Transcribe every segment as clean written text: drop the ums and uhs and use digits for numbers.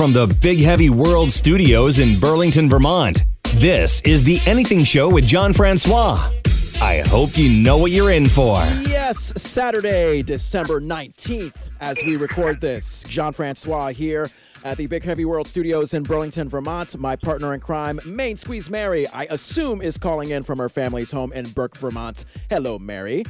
From the Big Heavy World Studios in Burlington, Vermont, this is The Anything Show with John Francois. I hope you know what you're in for. Yes, Saturday, December 19th, as we record this. John Francois here at the Big Heavy World Studios in Burlington, Vermont. My partner in crime, Main Squeeze Mary, I assume is calling in from her family's home in Burke, Vermont. Hello, Mary.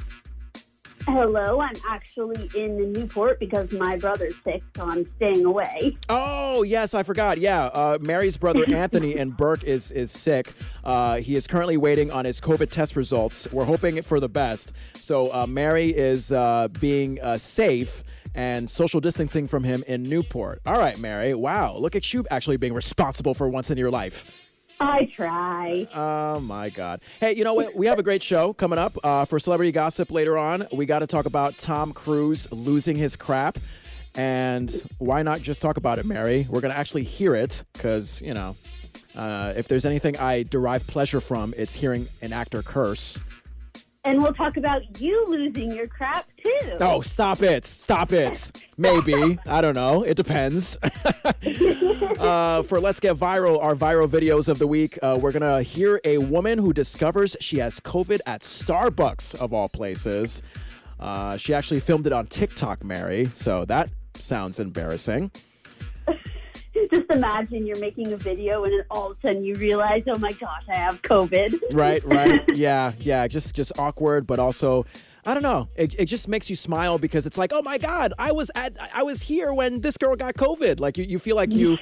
Hello, I'm actually in Newport because my brother's sick, so I'm staying away. Oh, yes, I forgot. Yeah, Mary's brother Anthony in Burke is sick. He is currently waiting on his COVID test results. We're hoping for the best. So Mary is being safe and social distancing from him in Newport. All right, Mary. Wow, look at you actually being responsible for once in your life. I try. Oh, my God. Hey, you know what? We have a great show coming up for Celebrity Gossip later on. We got to talk about Tom Cruise losing his crap. And why not just talk about it, Mary? We're going to actually hear it because, you know, if there's anything I derive pleasure from, it's hearing an actor curse. And we'll talk about you losing your crap, too. Oh, stop it. Stop it. Maybe. I don't know. It depends. For Let's Get Viral, our viral videos of the week, we're going to hear a woman who discovers she has COVID at Starbucks, of all places. She actually filmed it on TikTok, Mary, so that sounds embarrassing. Just imagine you're making a video and then all of a sudden you realize, oh my gosh, I have COVID. Right. Yeah. Just awkward, but also, I don't know. It just makes you smile because it's like, oh my God, I was here when this girl got COVID. Like you feel like you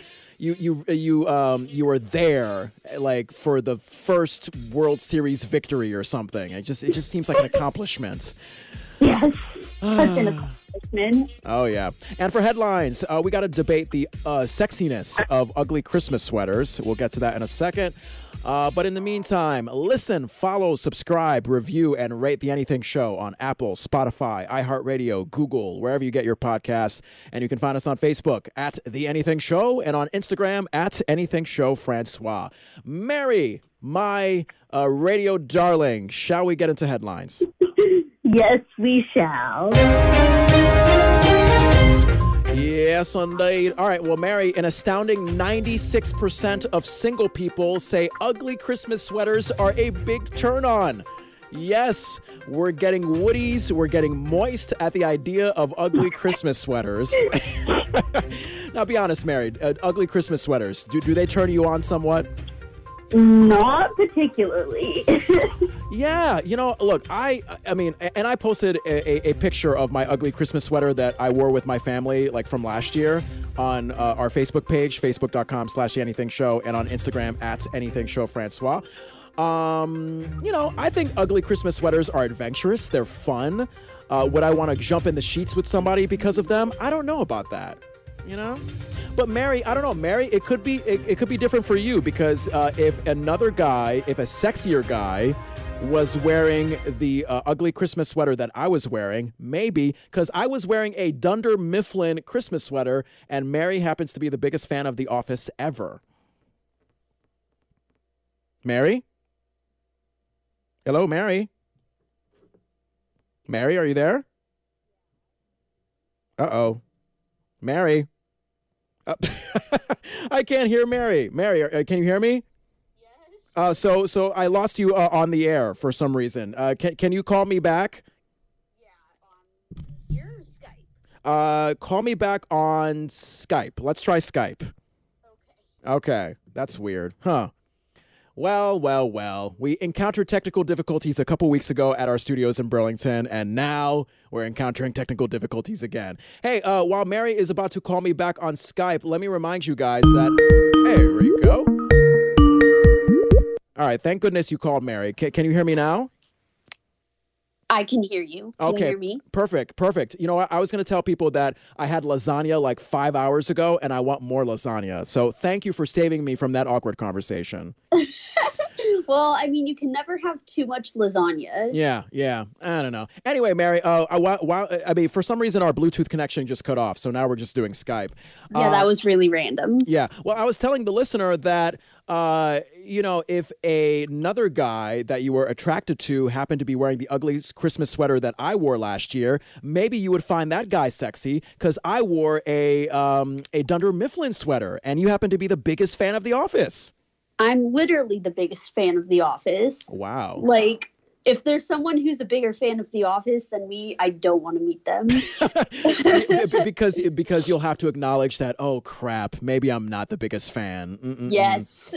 were there, like for the first World Series victory or something. It just seems like an accomplishment. Yes, such an accomplishment. Oh, yeah. And for headlines, we got to debate the sexiness of ugly Christmas sweaters. We'll get to that in a second. But in the meantime, listen, follow, subscribe, review, and rate The Anything Show on Apple, Spotify, iHeartRadio, Google, wherever you get your podcasts. And you can find us on Facebook at The Anything Show and on Instagram at Anything Show Francois. Mary, my radio darling, shall we get into headlines? Yes, we shall. Yes, indeed. All right. Well, Mary, an astounding 96% of single people say ugly Christmas sweaters are a big turn on. Yes, we're getting woodies. We're getting moist at the idea of ugly Christmas sweaters. Now, be honest, Mary, ugly Christmas sweaters, do they turn you on somewhat? Not particularly. Yeah, you know, look, I mean, and I posted a picture of my ugly Christmas sweater that I wore with my family, like from last year, on our Facebook page, facebook.com/anythingshow, and on Instagram at anythingshowfrancois. You know, I think ugly Christmas sweaters are adventurous. They're fun. Would I want to jump in the sheets with somebody because of them? I don't know about that. You know? But Mary, I don't know, Mary, it could be different for you because if a sexier guy was wearing the ugly Christmas sweater that I was wearing, maybe, because I was wearing a Dunder Mifflin Christmas sweater and Mary happens to be the biggest fan of The Office ever. Mary? Hello, Mary? Mary, are you there? Uh-oh. Mary? I can't hear Mary. Mary, can you hear me? Yes. So I lost you on the air for some reason. Can you call me back? Yeah, on your Skype. Call me back on Skype. Let's try Skype. Okay, that's weird, huh? Well. We encountered technical difficulties a couple weeks ago at our studios in Burlington, and now we're encountering technical difficulties again. Hey, while Mary is about to call me back on Skype, let me remind you guys that... Hey, there we go. All right, thank goodness you called, Mary. Can you hear me now? I can hear you. Can you hear me? Perfect. You know what? I was going to tell people that I had lasagna like 5 hours ago, and I want more lasagna. So thank you for saving me from that awkward conversation. Well, I mean, you can never have too much lasagna. Yeah. I don't know. Anyway, Mary, I mean, for some reason, our Bluetooth connection just cut off, so now we're just doing Skype. Yeah, that was really random. Yeah. Well, I was telling the listener that, if another guy that you were attracted to happened to be wearing the ugly Christmas sweater that I wore last year, maybe you would find that guy sexy because I wore a Dunder Mifflin sweater, and you happen to be the biggest fan of The Office. I'm literally the biggest fan of The Office. Wow. Like, if there's someone who's a bigger fan of The Office than me, I don't want to meet them. because you'll have to acknowledge that, oh, crap, maybe I'm not the biggest fan. Yes.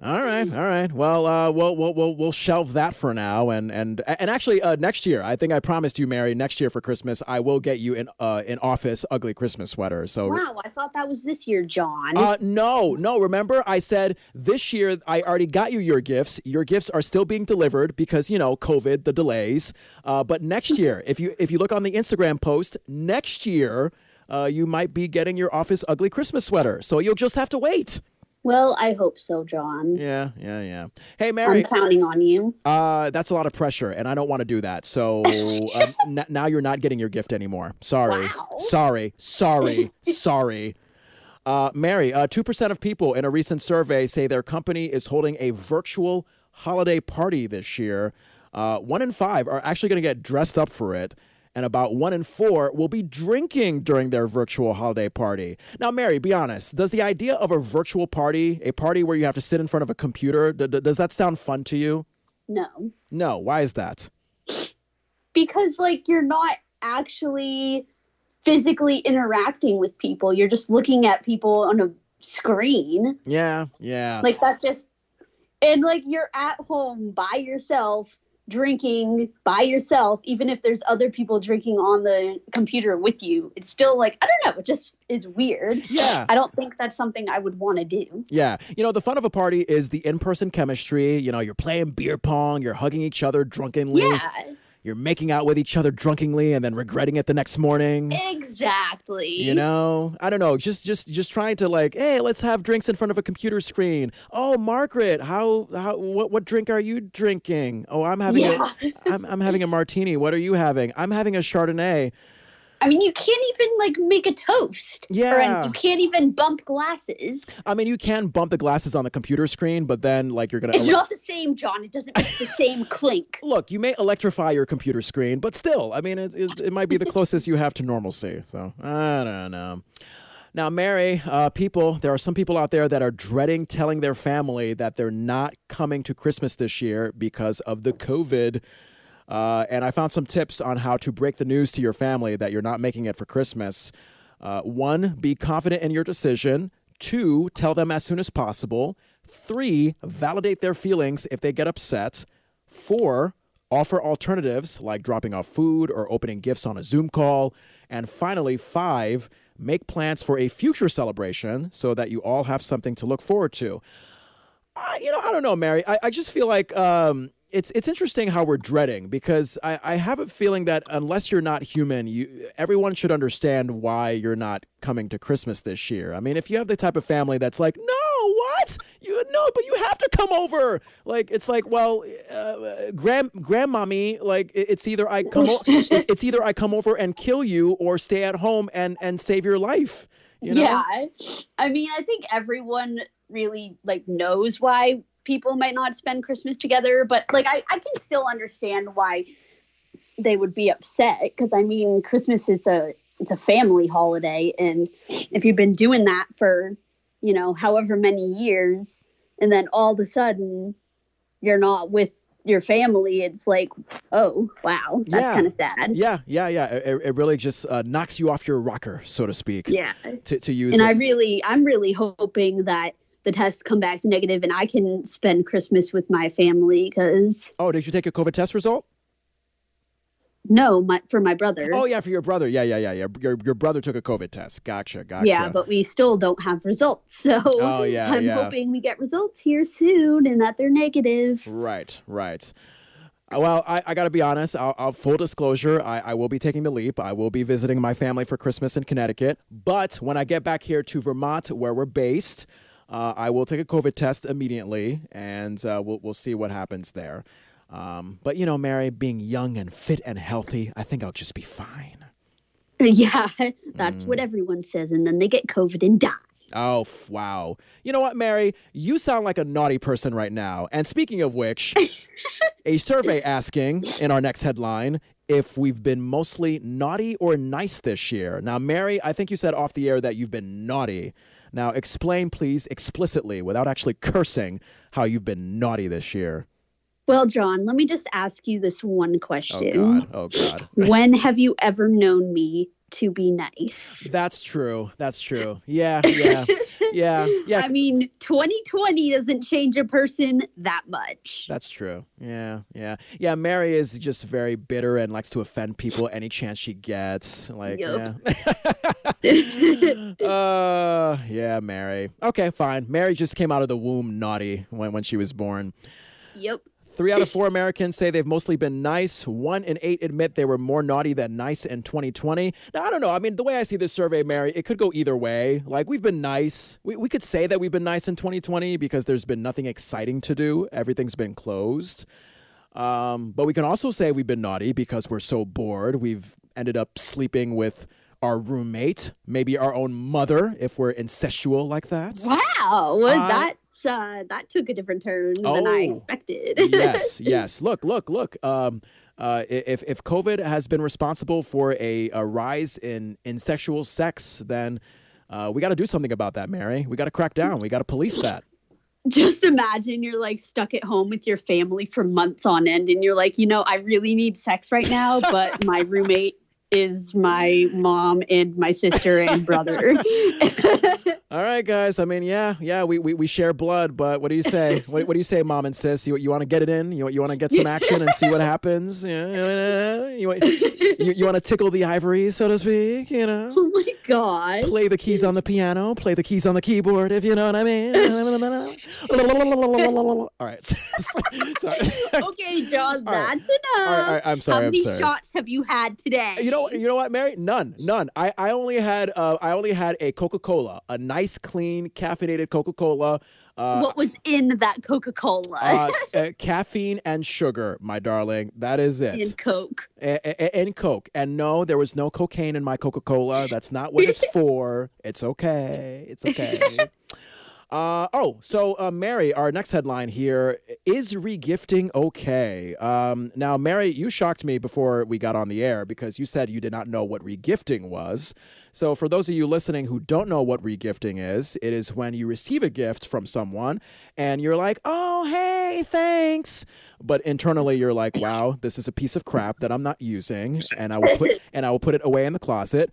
All right. Well, we'll shelve that for now, and actually, next year, I think I promised you, Mary, next year for Christmas, I will get you an Office ugly Christmas sweater. So wow, I thought that was this year, John. No. Remember, I said this year I already got you your gifts. Your gifts are still being delivered because COVID, the delays. But next year, if you look on the Instagram post, next year, you might be getting your Office ugly Christmas sweater. So you'll just have to wait. Well, I hope so, John. Yeah. Hey, Mary. I'm counting on you. That's a lot of pressure, and I don't want to do that. So now you're not getting your gift anymore. Sorry. Wow. Sorry. Mary, 2% of people in a recent survey say their company is holding a virtual holiday party this year. 1 in 5 are actually going to get dressed up for it. And about 1 in 4 will be drinking during their virtual holiday party. Now, Mary, be honest. Does the idea of a virtual party, a party where you have to sit in front of a computer, does that sound fun to you? No. No. Why is that? Because, you're not actually physically interacting with people. You're just looking at people on a screen. Yeah. That just... And, you're at home by yourself, drinking by yourself, even if there's other people drinking on the computer with you. It's still I don't know, it just is weird. Yeah. I don't think that's something I would want to do. Yeah. The fun of a party is the in-person chemistry. You're playing beer pong, you're hugging each other drunkenly. Yeah. You're making out with each other drunkenly and then regretting it the next morning. Exactly. I don't know. Just trying to hey, let's have drinks in front of a computer screen. Oh, Margaret, what drink are you drinking? Oh, I'm having I'm having a martini. What are you having? I'm having a Chardonnay. I mean, you can't even make a toast. Yeah. Or you can't even bump glasses. I mean, you can bump the glasses on the computer screen, but then you're going to... It's not the same, John. It doesn't make the same clink. Look, you may electrify your computer screen, but still, I mean, it might be the closest you have to normalcy. So, I don't know. Now, Mary, there are some people out there that are dreading telling their family that they're not coming to Christmas this year because of the COVID. And I found some tips on how to break the news to your family that you're not making it for Christmas. 1, be confident in your decision. 2, tell them as soon as possible. 3, validate their feelings if they get upset. 4, offer alternatives like dropping off food or opening gifts on a Zoom call. And finally, 5, make plans for a future celebration so that you all have something to look forward to. I don't know, Mary. I just feel like... It's interesting how we're dreading because I have a feeling that unless you're not human, everyone should understand why you're not coming to Christmas this year. I mean, if you have the type of family that's like, no, what? No, but you have to come over. It's grandmommy, it's either I come it's either I come over and kill you or stay at home and save your life. Yeah, I mean, I think everyone really knows why people might not spend Christmas together, but I can still understand why they would be upset because I mean Christmas is it's a family holiday, and if you've been doing that for however many years and then all of a sudden you're not with your family, it's oh wow, that's kind of sad. Yeah. It really just knocks you off your rocker, so to speak. Yeah. To use. And I'm really hoping that the tests come back negative and I can spend Christmas with my family because... Oh, did you take a COVID test result? No, for my brother. Oh, yeah, for your brother. Yeah. Your brother took a COVID test. Gotcha. Yeah, but we still don't have results. So I'm hoping we get results here soon and that they're negative. Right. Well, I got to be honest. I'll full disclosure, I will be taking the leap. I will be visiting my family for Christmas in Connecticut. But when I get back here to Vermont, where we're based... I will take a COVID test immediately, and we'll see what happens there. But Mary, being young and fit and healthy, I think I'll just be fine. Yeah, that's what everyone says, and then they get COVID and die. Oh, wow. You know what, Mary? You sound like a naughty person right now. And speaking of which, a survey asking in our next headline if we've been mostly naughty or nice this year. Now, Mary, I think you said off the air that you've been naughty. Now, explain, please, explicitly, without actually cursing, how you've been naughty this year. Well, John, let me just ask you this one question. Oh, God. When have you ever known me to be nice? That's true. Yeah. I mean, 2020 doesn't change a person that much. That's true. Yeah. Mary is just very bitter and likes to offend people any chance she gets. Yep. Yeah, Mary. Okay, fine. Mary just came out of the womb naughty when she was born. Yep. 3 out of 4 Americans say they've mostly been nice. 1 in 8 admit they were more naughty than nice in 2020. Now, I don't know. I mean, the way I see this survey, Mary, it could go either way. Like, we've been nice. We could say that we've been nice in 2020 because there's been nothing exciting to do. Everything's been closed. But we can also say we've been naughty because we're so bored. We've ended up sleeping with our roommate, maybe our own mother, if we're incestual like that. Wow, that took a different turn than I expected. Yes. Look. If COVID has been responsible for a rise in sexual sex, then we got to do something about that, Mary. We got to crack down. We got to police that. Just imagine you're like stuck at home with your family for months on end, and you're like, I really need sex right now, but my roommate is my mom and my sister and brother. All right, guys. I mean, yeah, we share blood, but what do you say? What do you say, mom and sis? You want to get it in? You want to get some action and see what happens? You want to tickle the ivories, so to speak? Oh my God! Play the keys on the piano. Play the keys on the keyboard, if you know what I mean. All right. Sorry. Okay, John, that's enough. All right, I'm sorry. How many shots have you had today? You know what, Mary? None. I only had a Coca-Cola, a nice, clean, caffeinated Coca-Cola. What was in that Coca-Cola? Caffeine and sugar, my darling. That is it. And Coke. And Coke. And no, there was no cocaine in my Coca-Cola. That's not what it's for. It's okay. So Mary, our next headline here, is regifting okay? Now, Mary, you shocked me before we got on the air because you said you did not know what regifting was. So for those of you listening who don't know what regifting is, it is when you receive a gift from someone and you're like, oh, hey, thanks. But internally you're like, wow, this is a piece of crap that I'm not using, and I will put it away in the closet.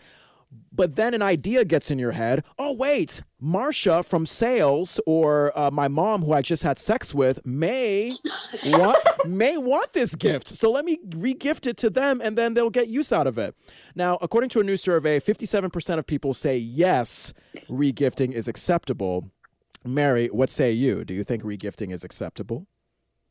But then an idea gets in your head. Oh, wait, Marsha from sales or my mom who I just had sex with may want this gift. So let me re-gift it to them and then they'll get use out of it. Now, according to a new survey, 57% of people say yes, re-gifting is acceptable. Mary, what say you? Do you think re-gifting is acceptable?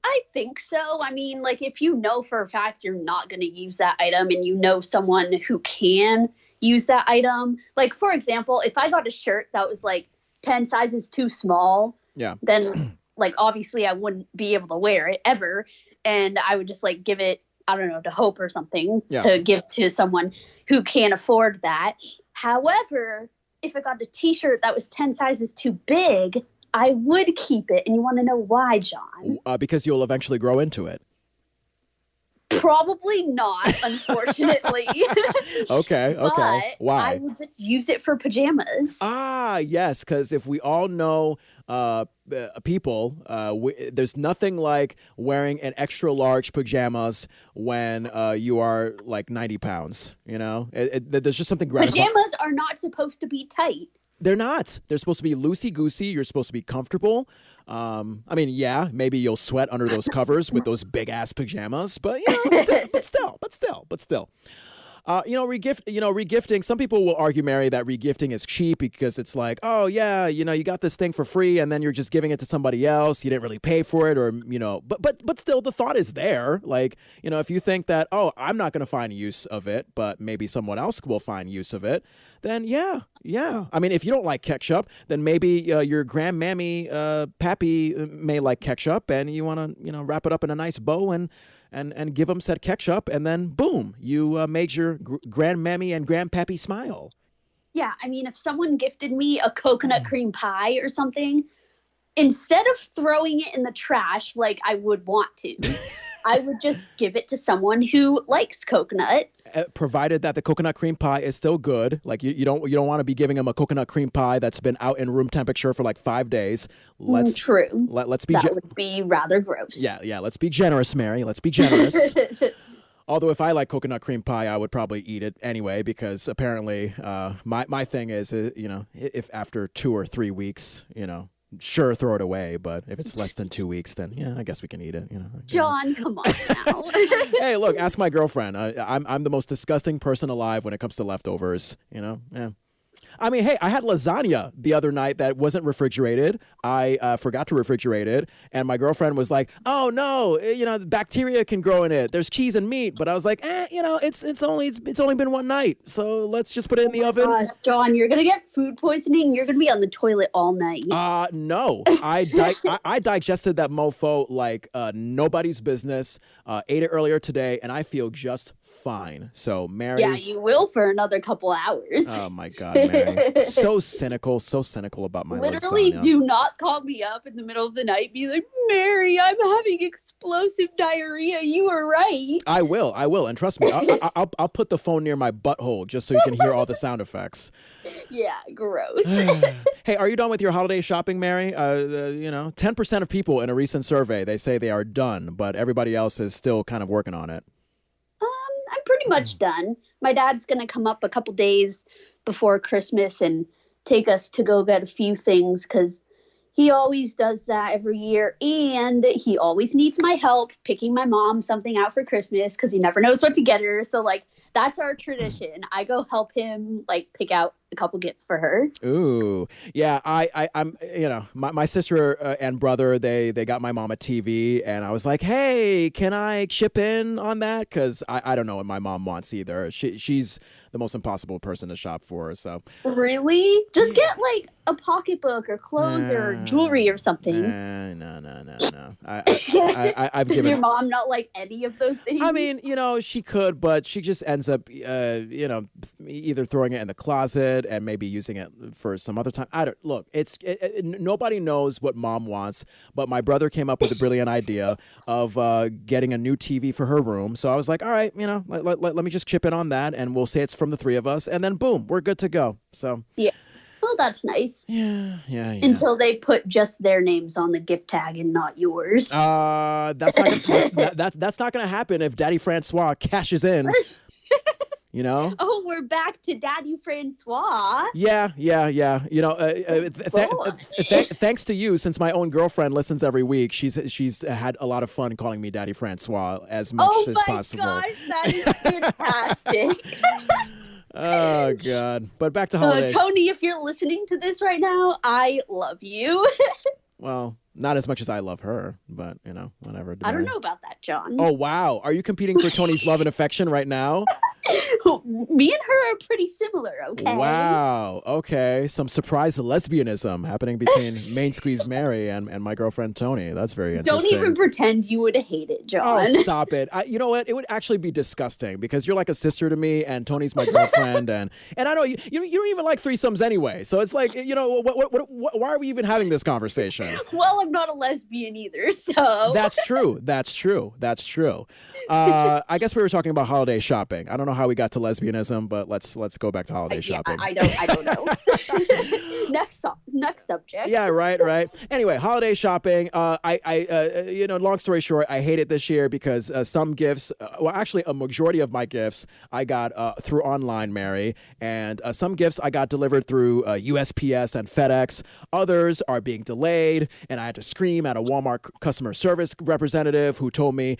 I think so. I mean, like if you know for a fact you're not going to use that item and you know someone who can use that item. Like, for example, if I got a shirt that was like 10 sizes too small, then like obviously I wouldn't be able to wear it ever. And I would just like give it, I don't know, to Hope or something to give to someone who can't afford that. However, if I got a t-shirt that was 10 sizes too big, I would keep it. And you want to know why, John? Because you'll eventually grow into it. Probably not, unfortunately. Okay. But why? I would just use it for pajamas. Yes, because if we all know people, there's nothing like wearing an extra large pajamas when you are like 90 pounds. There's just something gratifying. Pajamas are not supposed to be tight. They're not. They're supposed to be loosey-goosey. You're supposed to be comfortable. I mean, yeah, maybe you'll sweat under those covers with those big-ass pajamas, but still. Regifting. Some people will argue, Mary, that regifting is cheap because it's like, oh yeah, you got this thing for free, and then you're just giving it to somebody else. You didn't really pay for it, or but still, the thought is there. Like, if you think that, oh, I'm not going to find use of it, but maybe someone else will find use of it, then yeah. I mean, if you don't like ketchup, then maybe your grandmammy, pappy may like ketchup, and you want to, wrap it up in a nice bow and give them said ketchup, and then boom, you made your grandmammy and grandpappy smile. Yeah, I mean, if someone gifted me a coconut cream pie or something, instead of throwing it in the trash like I would want to, I would just give it to someone who likes coconut. Provided that the coconut cream pie is still good. Like you don't want to be giving them a coconut cream pie that's been out in room temperature for like 5 days. True. Let's be that would be rather gross. Yeah. Let's be generous, Mary. Let's be generous. Although if I like coconut cream pie, I would probably eat it anyway, because apparently my thing is, if after 2 or 3 weeks, sure, throw it away. But if it's less than 2 weeks, then yeah, I guess we can eat it. John, come on now. Hey, look, ask my girlfriend. I'm the most disgusting person alive when it comes to leftovers. Yeah. I mean, hey, I had lasagna the other night that wasn't refrigerated. I forgot to refrigerate it, and my girlfriend was like, "Oh no, bacteria can grow in it. There's cheese and meat." But I was like, it's only been one night, so let's just put it in the oven. Gosh, John, you're gonna get food poisoning. You're gonna be on the toilet all night. No, I digested that mofo like nobody's business. Ate it earlier today, and I feel just fine. So, Mary. Yeah, you will for another couple hours. Oh my God, Mary. so cynical about my Literally, lasagna. do not call me up in the middle of the night. Be like, Mary, I'm having explosive diarrhea. You were right. I will, and trust me, I'll put the phone near my butthole just so you can hear all the sound effects. Yeah, gross. Hey, are you done with your holiday shopping, Mary? 10% of people in a recent survey, they say they are done, but everybody else is still kind of working on it. I'm pretty much done. My dad's going to come up a couple days before Christmas and take us to go get a few things, because he always does that every year. And he always needs my help picking my mom something out for Christmas, because he never knows what to get her. So, that's our tradition. I go help him, pick out a couple gifts for her. Ooh, yeah. I'm my sister and brother, they got my mom a TV, and I was like, hey, can I chip in on that? Because I don't know what my mom wants either. She's the most impossible person to shop for. So really, just get a pocketbook or clothes or jewelry or something. No. I've Does given. your mom not like any of those things? I mean, she could, but she just ends up, either throwing it in the closet and maybe using it for some other time. Look, nobody knows what mom wants, but my brother came up with a brilliant idea of getting a new TV for her room. So I was like, all right, let me just chip in on that, and we'll say it's from the three of us, and then boom, we're good to go. So yeah. Well, that's nice. Yeah. Until they put just their names on the gift tag and not yours. That's not gonna happen if Daddy Francois cashes in. Oh, we're back to Daddy Francois. Yeah. Thanks to you, since my own girlfriend listens every week, she's had a lot of fun calling me Daddy Francois as much as possible. Oh my gosh, that is fantastic. Oh God! But back to holidays. Tony, if you're listening to this right now, I love you. Well, not as much as I love her, but whatever. I don't know about that, John. Oh wow! Are you competing for Tony's love and affection right now? Me and her are pretty similar, okay? Wow. Okay. Some surprise lesbianism happening between Main Squeeze Mary and my girlfriend Tony. That's very interesting. Don't even pretend you would hate it, John. Oh, stop it. You know what? It would actually be disgusting, because you're like a sister to me, and Tony's my girlfriend, and I know you don't even like threesomes anyway. So it's like, why are we even having this conversation? Well, I'm not a lesbian either, so. That's true. I guess we were talking about holiday shopping. I don't know how we got to lesbianism, but let's go back to holiday shopping. I don't know. Next subject. Yeah, right. Anyway, holiday shopping. Long story short, I hate it this year because some gifts, actually a majority of my gifts I got through online, Mary, and some gifts I got delivered through USPS and FedEx. Others are being delayed, and I had to scream at a Walmart customer service representative who told me,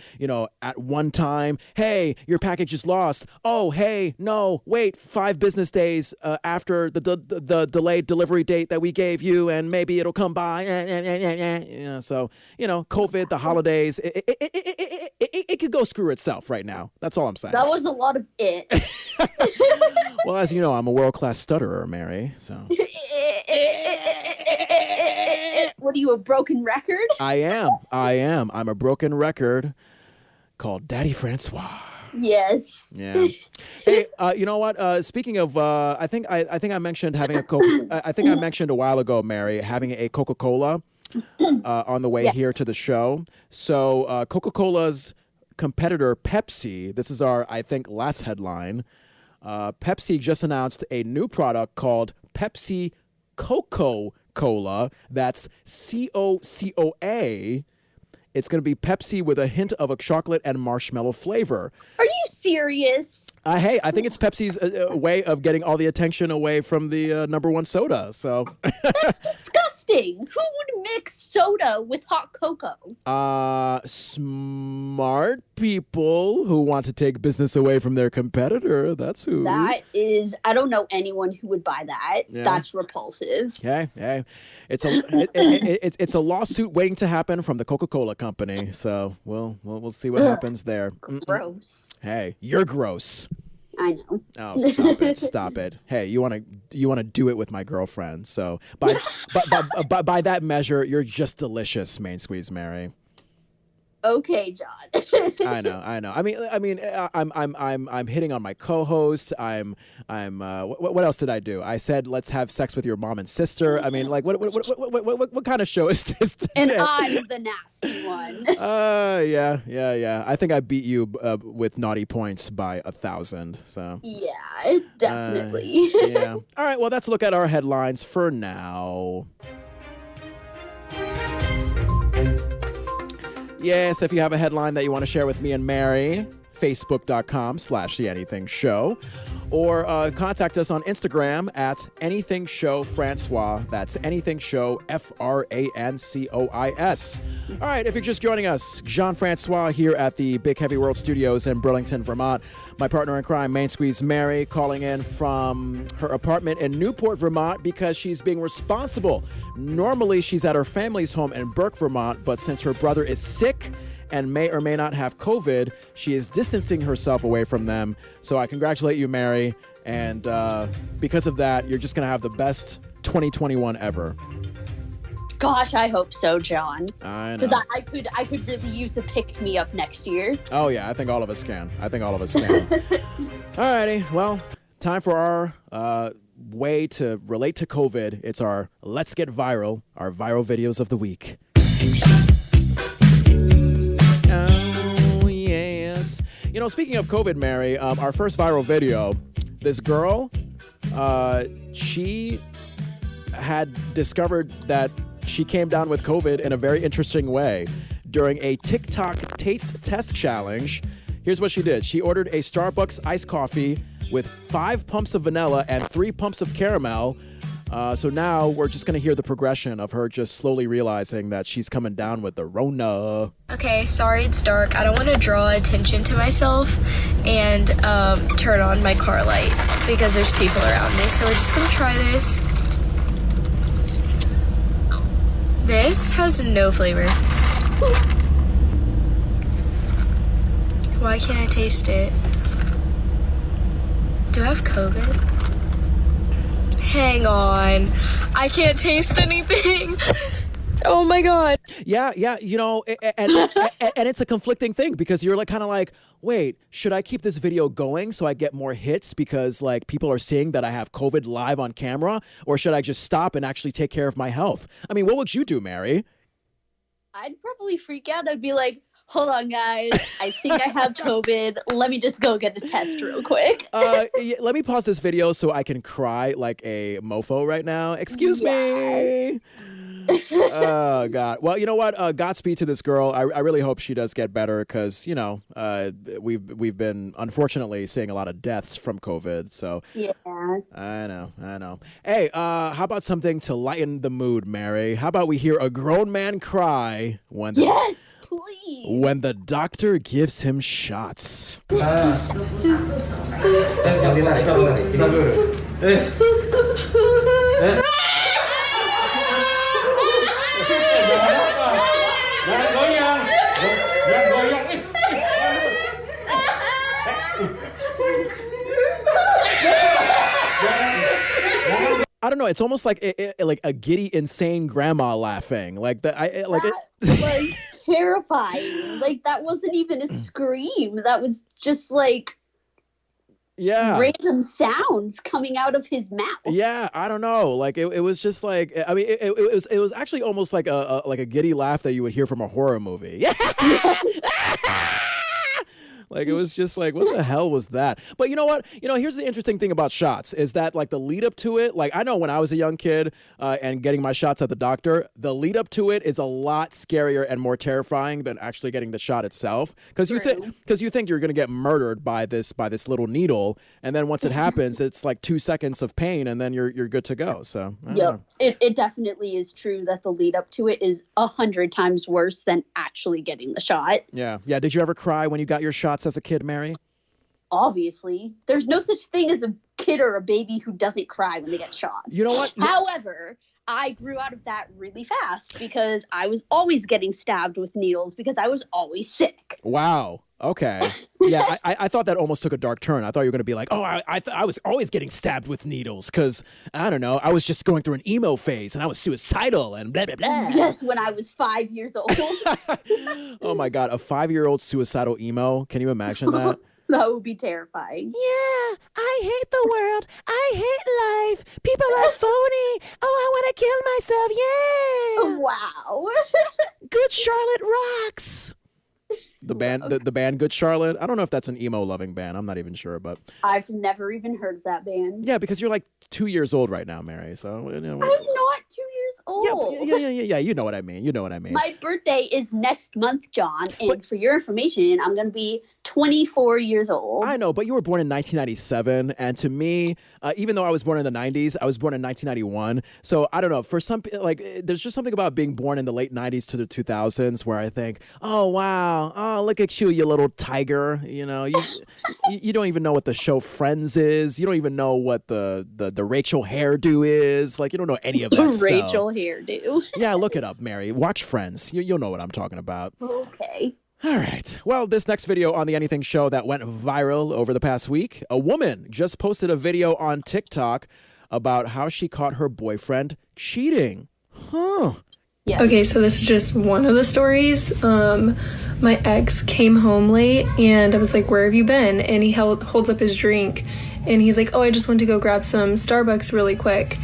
at one time, hey, your package is lost. Oh, hey, no, wait, 5 business days after the delayed delivery date that we gave you, and maybe it'll come by. So, COVID, the holidays, it could go screw itself right now. That's all I'm saying. That was a lot of it. Well, as you know, I'm a world-class stutterer, Mary, so. What are you, a broken record? I am. I'm a broken record called Daddy Francois. Yes. Yeah. Hey, you know what? Speaking of, I think I mentioned having I think I mentioned a while ago, Mary, having a Coca-Cola on the way here to the show. So Coca-Cola's competitor Pepsi. This is our, I think, last headline. Pepsi just announced a new product called Pepsi Coca-Cola. That's COCOA. It's going to be Pepsi with a hint of a chocolate and marshmallow flavor. Are you serious? Hey, I think it's Pepsi's way of getting all the attention away from the number one soda. So that's disgusting. Who would mix soda with hot cocoa? Smart people who want to take business away from their competitor. That's who. That is. I don't know anyone who would buy that. Yeah. That's repulsive. Hey, it's a it's a lawsuit waiting to happen from the Coca-Cola company. So we'll see what happens there. Gross. Hey, you're gross. I know. Oh, stop it. Hey, you want to do it with my girlfriend. So by that measure, you're just delicious, Main Squeeze Mary. Okay, John. I know. I mean, I'm hitting on my co-host. What else did I do? I said, let's have sex with your mom and sister. I mean, like, what kind of show is this today? And I'm the nasty one. Yeah. I think I beat you with naughty points by 1,000. So. Yeah, definitely. Yeah. All right. Well, let's look at our headlines for now. Yes, if you have a headline that you want to share with me and Mary, facebook.com/theanythingshow, or contact us on Instagram at anythingshowfrancois. That's anythingshow, FRANCOIS. All right, if you're just joining us, Jean-Francois here at the Big Heavy World Studios in Burlington, Vermont. My partner in crime, Main Squeeze Mary, calling in from her apartment in Newport, Vermont, because she's being responsible. Normally, she's at her family's home in Burke, Vermont, but since her brother is sick and may or may not have COVID, she is distancing herself away from them. So I congratulate you, Mary. And because of that, you're just going to have the best 2021 ever. Gosh, I hope so, John. I know. Because I could really use a pick-me-up next year. Oh, yeah. I think all of us can. Alrighty. Well, time for our way to relate to COVID. It's our Let's Get Viral, our viral videos of the week. Oh, yes. Speaking of COVID, Mary, our first viral video, this girl, she had discovered that she came down with COVID in a very interesting way. During a TikTok taste test challenge, here's what she did. She ordered a Starbucks iced coffee with 5 pumps of vanilla and 3 pumps of caramel. So now we're just going to hear the progression of her just slowly realizing that she's coming down with the Rona. Okay, sorry it's dark. I don't want to draw attention to myself and turn on my car light because there's people around me. So we're just going to try this. This has no flavor. Why can't I taste it? Do I have COVID? Hang on. I can't taste anything. Oh my God. Yeah. And it's a conflicting thing because you're kind of like, wait, should I keep this video going so I get more hits because people are seeing that I have COVID live on camera, or should I just stop and actually take care of my health? I mean, what would you do, Mary? I'd probably freak out. I'd be like, Hold on, guys. I think I have COVID. Let me just go get a test real quick. Let me pause this video so I can cry like a mofo right now. Excuse me. Oh God. Well, you know what? Godspeed to this girl. I really hope she does get better because we've been unfortunately seeing a lot of deaths from COVID. So Yeah. I know. Hey, how about something to lighten the mood, Mary? How about we hear a grown man cry when Yes, please. when the doctor gives him shots? I don't know. It's almost like like a giddy, insane grandma laughing. Like that. Was terrifying. Like that wasn't even a scream. That was just like random sounds coming out of his mouth. Yeah, I don't know. Like it was just like it was actually almost like a giddy laugh that you would hear from a horror movie. Yeah. Like it was just like, what the hell was that? But you know what? Here's the interesting thing about shots is that like the lead up to it, like I know when I was a young kid and getting my shots at the doctor, the lead up to it is a lot scarier and more terrifying than actually getting the shot itself. Because you think you're gonna get murdered by this little needle, and then once it happens, it's like 2 seconds of pain, and then you're good to go. So it definitely is true that the lead up to it is 100 times worse than actually getting the shot. Yeah. Did you ever cry when you got your shots as a kid, Mary? Obviously, there's no such thing as a kid or a baby who doesn't cry when they get shots. You know what? However, I grew out of that really fast because I was always getting stabbed with needles because I was always sick. Wow. Okay. Yeah, I thought that almost took a dark turn. I thought you were going to be like, oh, I was always getting stabbed with needles because, I don't know, I was just going through an emo phase and I was suicidal and blah, blah, blah. Yes, when I was 5 years old. Oh, my God. A 5-year-old suicidal emo? Can you imagine that? That would be terrifying. Yeah, I hate the world. I hate life. People are phony. Oh, I want to kill myself. Yeah. Wow. Good Charlotte rocks. The band Good Charlotte. I don't know if that's an emo loving band. I'm not even sure, but I've never even heard of that band. Yeah, because you're like 2 years old right now, Mary. So I'm not 2 years old. Yeah. You know what I mean. My birthday is next month, John, and for your information, I'm gonna be 24 years old. I know, but you were born in 1997, and to me, even though I was born in the 90s, I was born in 1991. So I don't know. For some, like, there's just something about being born in the late 90s to the 2000s where I think, oh wow, oh look at you little tiger. You don't even know what the show Friends is. You don't even know what the Rachel hairdo is. Like you don't know any of that stuff. Rachel hairdo. Yeah, look it up, Mary. Watch Friends. You'll know what I'm talking about. Okay. All right. Well, this next video on the Anything Show that went viral over the past week, a woman just posted a video on TikTok about how she caught her boyfriend cheating. Huh. Yeah. Okay, so this is just one of the stories. My ex came home late and I was like, where have you been? And he holds up his drink and he's like, oh, I just went to go grab some Starbucks really quick.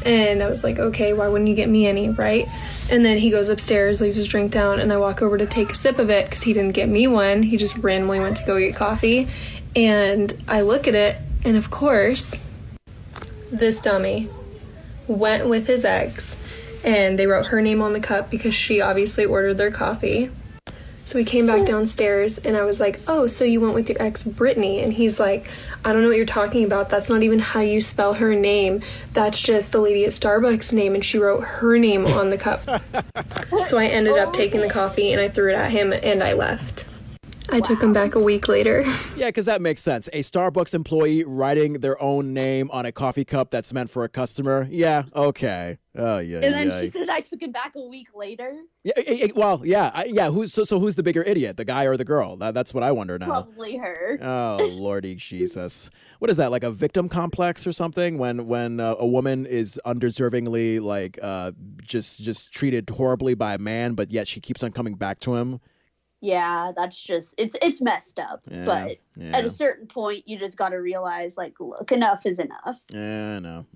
And I was like, okay, why wouldn't you get me any, right? And then he goes upstairs, leaves his drink down, and I walk over to take a sip of it because he didn't get me one. He just randomly went to go get coffee. And I look at it, and of course, this dummy went with his ex, and they wrote her name on the cup because she obviously ordered their coffee. So we came back downstairs, and I was like, oh, so you went with your ex, Brittany? And he's like, I don't know what you're talking about. That's not even how you spell her name. That's just the lady at Starbucks' name, and she wrote her name on the cup. So I ended up taking the coffee, and I threw it at him, and I left. I took him back a week later. Yeah, because that makes sense. A Starbucks employee writing their own name on a coffee cup that's meant for a customer. Yeah, okay. Oh, yeah. And then she says I took him back a week later. Yeah, well, yeah. Who's the bigger idiot, the guy or the girl? That's what I wonder now. Probably her. Oh, Lordy Jesus. What is that, like a victim complex or something? When a woman is undeservingly like just treated horribly by a man, but yet she keeps on coming back to him. Yeah, that's just it's messed up. Yeah, But yeah. at a certain point, you just got to realize, like, look, enough is enough. Yeah, I know.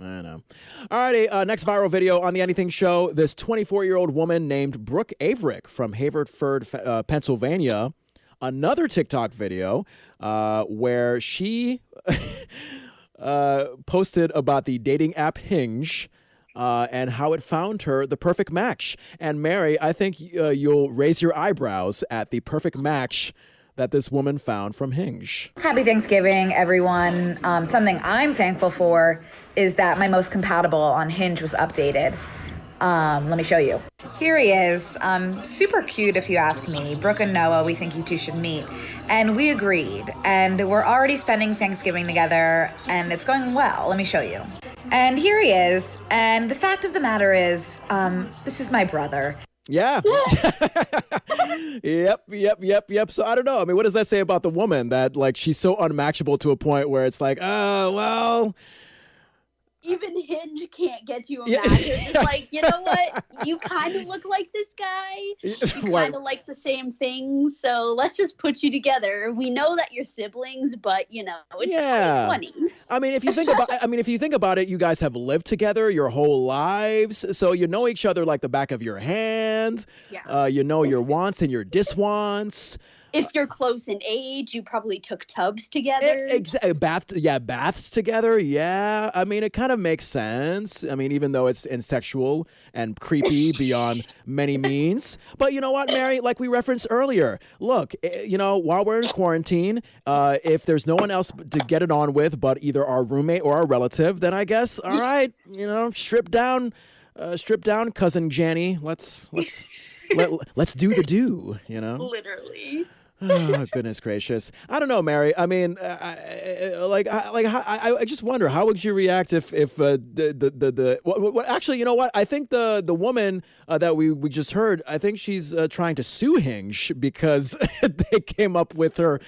Alrighty, next viral video on the Anything Show. This 24-year-old woman named Brooke Averick from Haverford, Pennsylvania. Another TikTok video where she posted about the dating app Hinge and how it found her the perfect match. And Mary, I think you'll raise your eyebrows at the perfect match that this woman found from Hinge. Happy Thanksgiving, everyone. Something I'm thankful for is that my most compatible on Hinge was updated. Let me show you. Here he is. Super cute if you ask me. Brooke and Noah, we think you two should meet. And we agreed. And we're already spending Thanksgiving together and it's going well. Let me show you. And here he is. And the fact of the matter is, this is my brother. Yeah. Yep. So I don't know. I mean, what does that say about the woman that like she's so unmatchable to a point where it's like, oh, well. Even Hinge can't get you a match. It's like, you know what? You kind of look like this guy. You kind of like the same things. So let's just put you together. We know that you're siblings, but you know, it's 2020. I mean, if you think about it, you guys have lived together your whole lives, so you know each other like the back of your hand. Yeah. You know your wants and your diswants. If you're close in age, you probably took tubs together. Baths together. Yeah. I mean, it kind of makes sense. I mean, even though it's insexual and creepy beyond many means. But you know what, Mary? Like we referenced earlier, look, you know, while we're in quarantine, if there's no one else to get it on with but either our roommate or our relative, then I guess, all right, you know, strip down, cousin Jenny. Let's do the do, you know? Literally. Oh, goodness gracious. I don't know, Mary. I mean, I just wonder, how would you react if actually, you know what? I think the woman that we just heard, I think she's trying to sue Hinge because they came up with her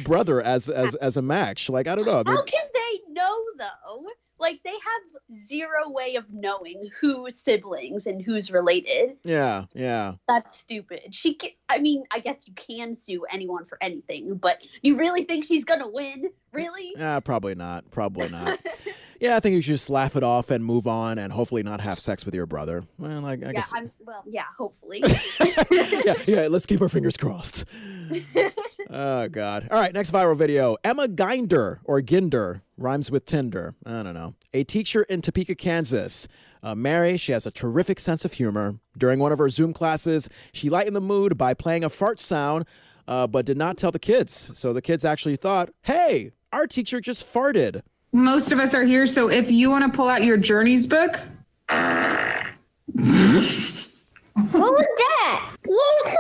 brother as a match. Like, I don't know. I mean, how can they know, though? Like, they have zero way of knowing who's siblings and who's related. Yeah. That's stupid. I guess you can sue anyone for anything, but you really think she's gonna win? Really? Probably not. Yeah, I think you should just laugh it off and move on and hopefully not have sex with your brother. Well, I guess. Hopefully. yeah, let's keep our fingers crossed. Oh, God. All right, next viral video. Emma Ginder, or Ginder, rhymes with Tinder. I don't know. A teacher in Topeka, Kansas. Mary, she has a terrific sense of humor. During one of her Zoom classes, she lightened the mood by playing a fart sound, but did not tell the kids. So the kids actually thought, hey, our teacher just farted. Most of us are here, so if you want to pull out your Journeys book. What was that? What was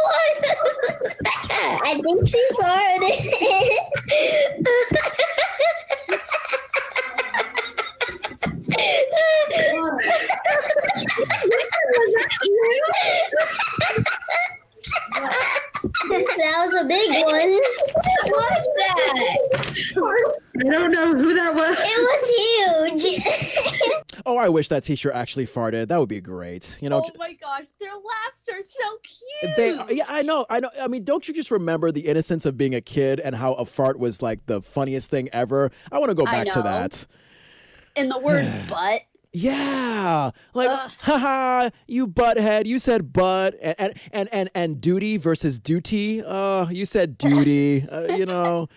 that? I think she farted. That was a big one. What was that? I don't know who that was. It was huge. Oh, I wish that teacher actually farted. That would be great. You know. Oh my gosh, their laughs are so cute. Yeah, I know. I mean, don't you just remember the innocence of being a kid and how a fart was like the funniest thing ever? I want to go back to that. And the word butt. Yeah, like, haha, you butthead. You said butt, and duty versus duty. You said duty. You know,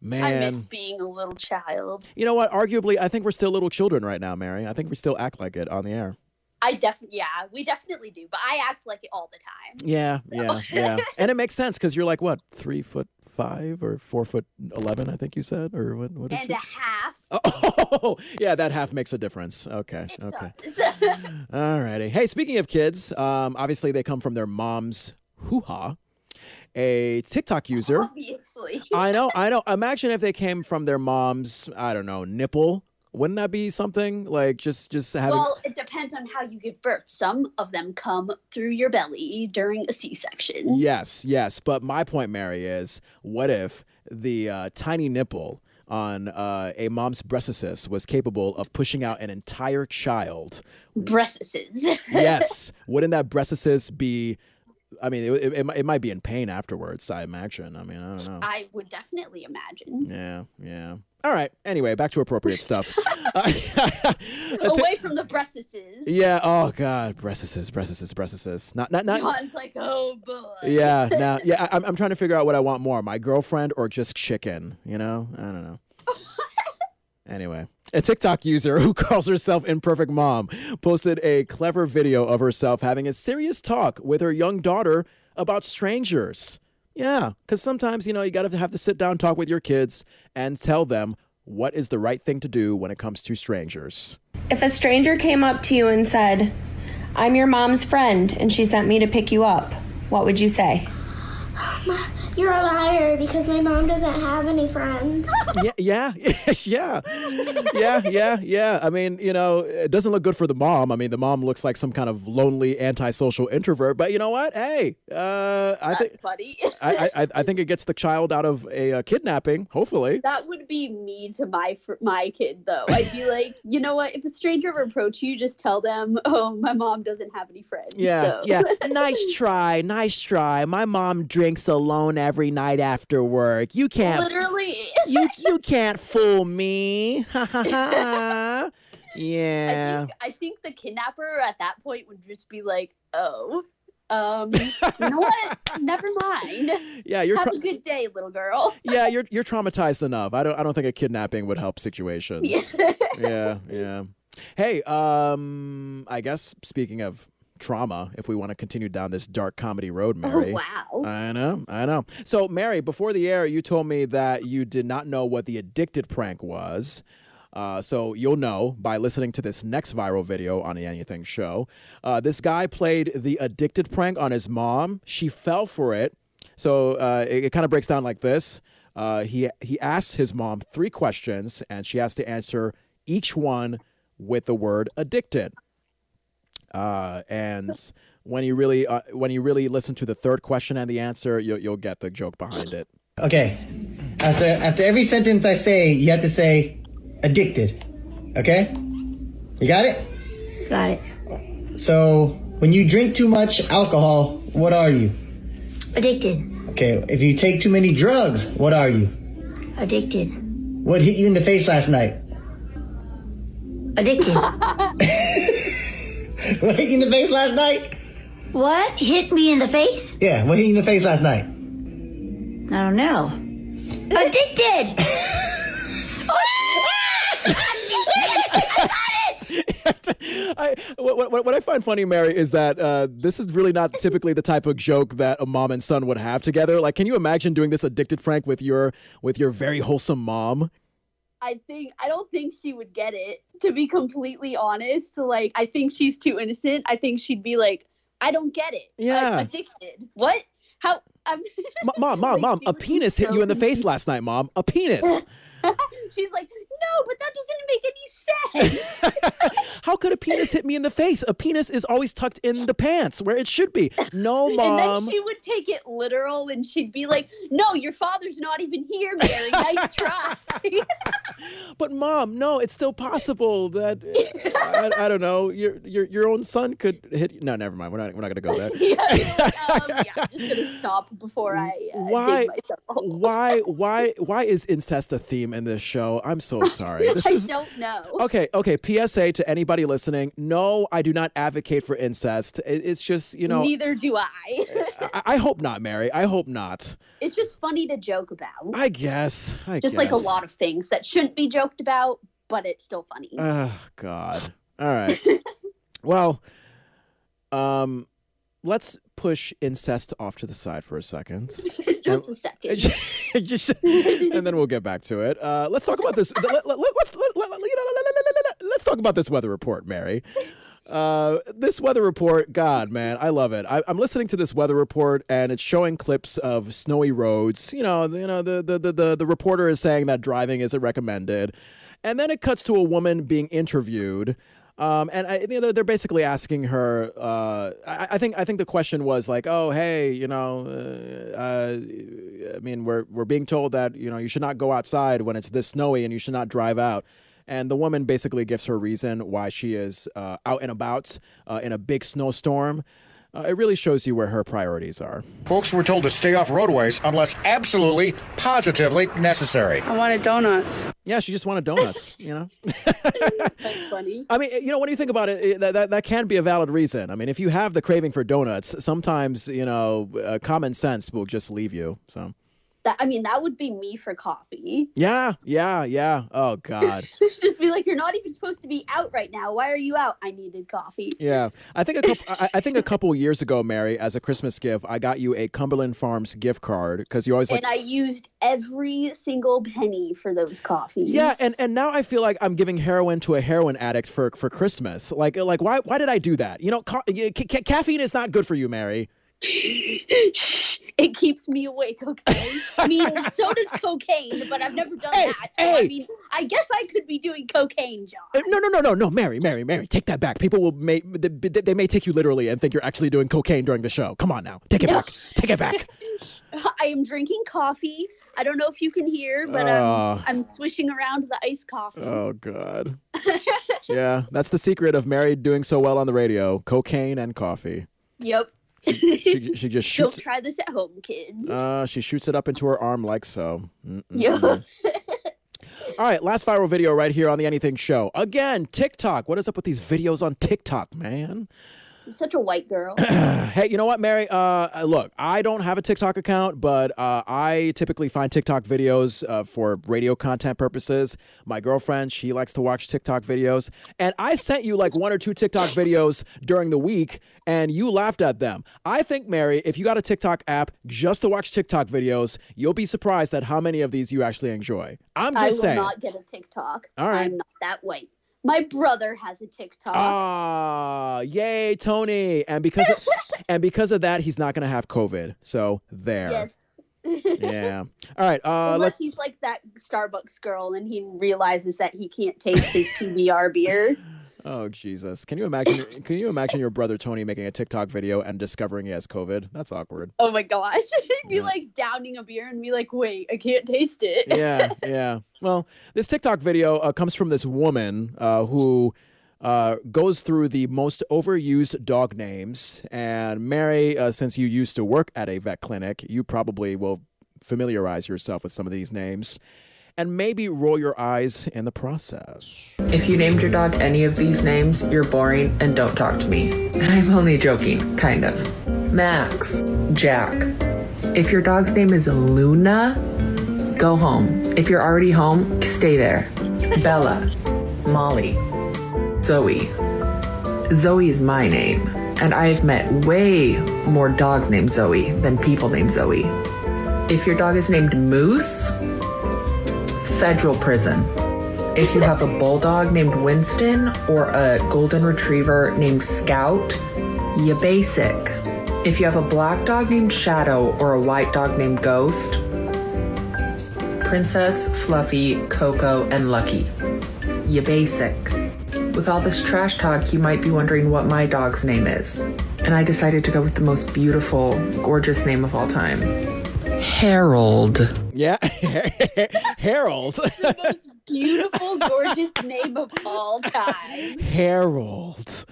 man. I miss being a little child. You know what? Arguably, I think we're still little children right now, Mary. I think we still act like it on the air. We definitely do, but I act like it all the time. Yeah, so. yeah. And it makes sense because you're like, what, 3'5" or 4'11", I think you said, or what? And a half. Oh, yeah, that half makes a difference. Okay. It does. All righty. Hey, speaking of kids, obviously they come from their mom's hoo-ha. A TikTok user. Obviously. I know. Imagine if they came from their mom's, I don't know, nipple. Wouldn't that be something like just having? Well, it depends on how you give birth. Some of them come through your belly during a C-section. Yes. But my point, Mary, is what if the tiny nipple on a mom's breasticus was capable of pushing out an entire child? Breasticus. Yes. Wouldn't that breasticus be I mean, it might be in pain afterwards, I imagine. I mean, I don't know. I would definitely imagine. Yeah. All right. Anyway, back to appropriate stuff. Away from the breastises. Yeah. Oh God, breastises. Not. John's like, oh boy. Yeah. Now, yeah. I'm trying to figure out what I want more: my girlfriend or just chicken. You know, I don't know. Anyway, a TikTok user who calls herself Imperfect Mom posted a clever video of herself having a serious talk with her young daughter about strangers. Yeah, because sometimes, you got to have to sit down, talk with your kids, and tell them what is the right thing to do when it comes to strangers. If a stranger came up to you and said, "I'm your mom's friend, and she sent me to pick you up," what would you say? You're a liar because my mom doesn't have any friends. Yeah. I mean, it doesn't look good for the mom. I mean, the mom looks like some kind of lonely, antisocial introvert. But you know what? Hey, That's funny. I think it gets the child out of a kidnapping. Hopefully, that would be me to my kid, though. I'd be like, you know what? If a stranger ever approach you, just tell them, "Oh, my mom doesn't have any friends." Yeah. Nice try. My mom drinks alone every night after work. You can't literally. You can't fool me. Yeah. I think the kidnapper at that point would just be like, "Oh, you know what? Never mind. Yeah, have a good day, little girl." Yeah, you're traumatized enough. I don't think a kidnapping would help situations. Yeah. Hey, I guess speaking of trauma, if we want to continue down this dark comedy road, Mary. Oh, wow. I know. So, Mary, before the air, you told me that you did not know what the addicted prank was. So you'll know by listening to this next viral video on the Anything Show. This guy played the addicted prank on his mom. She fell for it. So it kind of breaks down like this. He asked his mom 3 questions, and she has to answer each one with the word addicted. And when you really listen to the 3rd question and the answer, you'll get the joke behind it. Okay. After every sentence I say, you have to say addicted. Okay? You got it? Got it. So, when you drink too much alcohol, what are you? Addicted. Okay. If you take too many drugs, what are you? Addicted. What hit you in the face last night? Addicted. What hit you in the face last night? What hit me in the face? Yeah, what hit you in the face last night? I don't know. Addicted. What I find funny, Mary, is that this is really not typically the type of joke that a mom and son would have together. Like, can you imagine doing this addicted prank with your very wholesome mom? I don't think she would get it, to be completely honest. So, like, I think she's too innocent. I think she'd be like, "I don't get it. Yeah. Addicted. What? How? Mom, a penis hit you in the face last night, Mom. A penis." She's like, "No, but that doesn't make any sense." How could a penis hit me in the face? A penis is always tucked in the pants where it should be. No, Mom. And then she would take it literal and she'd be like, "No, your father's not even here, Mary. Nice try." But Mom, no, it's still possible that I don't know, your own son could hit you. No, never mind. We're not going to go there. I'm just going to stop before I dig myself. Why is incest a theme in this show? I'm so sorry. I don't know. Okay. PSA to anybody listening. No, I do not advocate for incest. It's just, Neither do I. I hope not, Mary. I hope not. It's just funny to joke about. I guess. Like a lot of things that shouldn't be joked about, but it's still funny. Oh, God. All right. Well, let's push incest off to the side for a second. Just a second. And then we'll get back to it. Let's talk about this. Let's talk about this weather report, Mary. This weather report, God, man, I love it. I'm listening to this weather report, and it's showing clips of snowy roads. The reporter is saying that driving isn't recommended, and then it cuts to a woman being interviewed. And they're basically asking her. I think the question was like, "Oh, hey, I mean, we're being told that you should not go outside when it's this snowy, and you should not drive out." And the woman basically gives her reason why she is out and about in a big snowstorm. It really shows you where her priorities are. Folks were told to stay off roadways unless absolutely, positively necessary. I wanted donuts. Yeah, she just wanted donuts, That's funny. I mean, when you think about it, that can be a valid reason. I mean, if you have the craving for donuts, sometimes, common sense will just leave you, so. That would be me for coffee. Yeah. Oh, God. Just be like, you're not even supposed to be out right now. Why are you out? I needed coffee. Yeah. I think a couple years ago, Mary, as a Christmas gift, I got you a Cumberland Farms gift card because you always And I used every single penny for those coffees. Yeah, and now I feel like I'm giving heroin to a heroin addict for Christmas. Like why did I do that? Caffeine is not good for you, Mary. It keeps me awake, okay? I mean, so does cocaine, but I've never done that. So, I mean, I guess I could be doing cocaine, John. No, Mary, take that back. People may take you literally and think you're actually doing cocaine during the show. Come on now, take it back. I am drinking coffee. I don't know if you can hear, but I'm swishing around the iced coffee. Oh, God. Yeah, that's the secret of Mary doing so well on the radio: cocaine and coffee. Yep. She just shoots. Don't try this at home, kids. She shoots it up into her arm like so. Yeah. All right, last viral video right here on the Anything Show. Again, TikTok. What is up with these videos on TikTok, man? You're such a white girl. Hey, you know what, Mary? Look, I don't have a TikTok account, but I typically find TikTok videos for radio content purposes. My girlfriend, she likes to watch TikTok videos. And I sent you like 1 or 2 TikTok videos during the week, and you laughed at them. I think, Mary, if you got a TikTok app just to watch TikTok videos, you'll be surprised at how many of these you actually enjoy. I'm just saying. I will not get a TikTok. All right. I'm not that white. My brother has a TikTok. Ah, yay, Tony. And because of that, he's not going to have COVID. So there. Yes. Yeah. All right. Unless he's like that Starbucks girl and he realizes that he can't taste his PBR beer. Oh, Jesus. Can you imagine your brother Tony making a TikTok video and discovering he has COVID? That's awkward. Oh my gosh. He'd be like downing a beer and be like, wait, I can't taste it. Yeah. Well, this TikTok video comes from this woman who goes through the most overused dog names. And Mary, since you used to work at a vet clinic, you probably will familiarize yourself with some of these names. And maybe roll your eyes in the process. If you named your dog any of these names, you're boring and don't talk to me. I'm only joking, kind of. Max, Jack. If your dog's name is Luna, go home. If you're already home, stay there. Bella, Molly, Zoe. Zoe is my name, and I've met way more dogs named Zoe than people named Zoe. If your dog is named Moose, federal prison. If you have a bulldog named Winston or a golden retriever named Scout, you basic. If you have a black dog named Shadow or a white dog named Ghost, Princess, Fluffy, Coco, and Lucky, you basic. With all this trash talk, you might be wondering what my dog's name is. And I decided to go with the most beautiful, gorgeous name of all time. Harold. Yeah, Harold. The most beautiful, gorgeous name of all time. Harold.